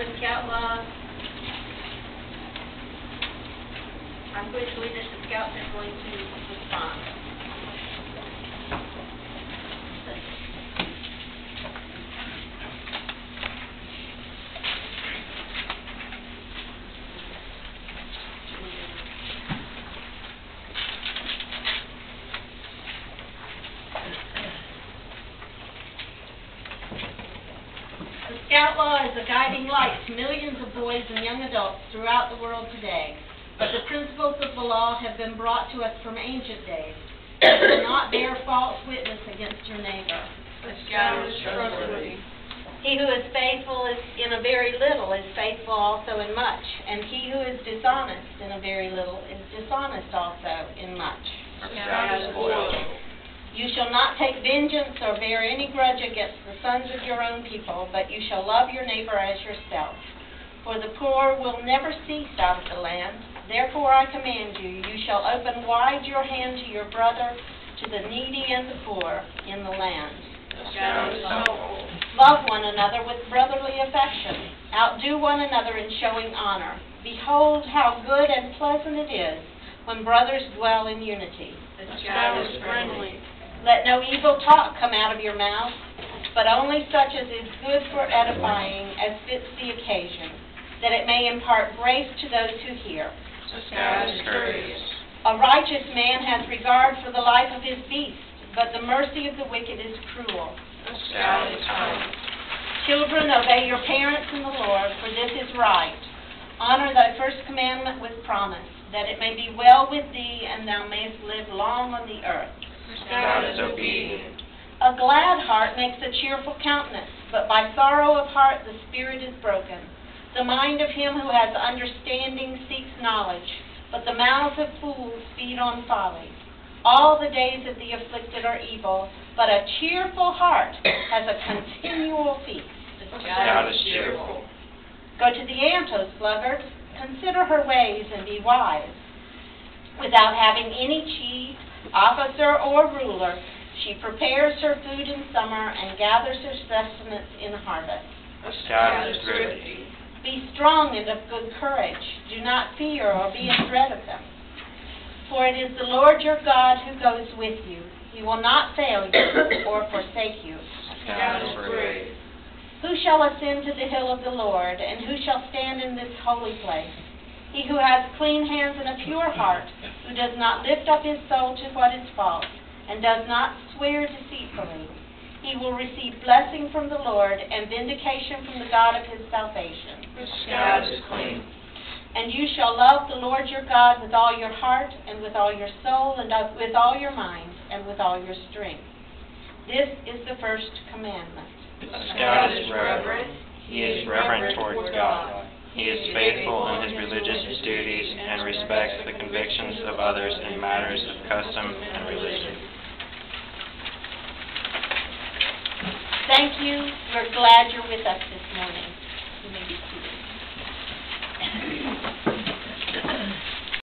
Boy Scout laws. I'm going to believe that the Scouts are going to respond. The Scout Law is a guiding light to millions of boys and young adults throughout the world today. But the principles of the law have been brought to us from ancient days. You will not bear false witness against your neighbor. The Scout is trustworthy. He who is faithful in a very little is faithful also in much, and he who is dishonest in a very little is dishonest also in much. The Scout is loyal. You shall not take vengeance or bear any grudge against the sons of your own people, but you shall love your neighbor as yourself. For the poor will never cease out of the land. Therefore I command you, you shall open wide your hand to your brother, to the needy and the poor in the land. The Scout is helpful. Love one another with brotherly affection. Outdo one another in showing honor. Behold how good and pleasant it is when brothers dwell in unity. The Scout is friendly. Let no evil talk come out of your mouth, but only such as is good for edifying as fits the occasion, that it may impart grace to those who hear. The Scout is courteous. A righteous man has regard for the life of his beast, but the mercy of the wicked is cruel. The Scout is kind. Children, obey your parents in the Lord, for this is right. Honor thy first commandment with promise, that it may be well with thee, and thou mayest live long on the earth. The Scout is obedient. A glad heart makes a cheerful countenance, but by sorrow of heart the spirit is broken. The mind of him who has understanding seeks knowledge, but the mouths of fools feed on folly. All the days of the afflicted are evil, but a cheerful heart has a continual feast. The Scout is cheerful. Go to the ant, O sluggard. Consider her ways and be wise. Without having any chief, officer, or ruler, she prepares her food in summer and gathers her sustenance in harvest. The Scout is thrifty. Be strong and of good courage. Do not fear or be in dread of them. For it is the Lord your God who goes with you. He will not fail you or forsake you. The Scout is brave. Who shall ascend to the hill of the Lord, and who shall stand in this holy place? He who has clean hands and a pure heart, who does not lift up his soul to what is false, and does not swear deceitfully. He will receive blessing from the Lord and vindication from the God of his salvation. The Scout is clean. And you shall love the Lord your God with all your heart, and with all your soul, and with all your mind, and with all your strength. This is the first commandment. The Scout is reverent. He is reverent towards God. He is faithful in his religious duties and respects the convictions of others in matters of custom and religion. Thank you. We're glad you're with us this morning.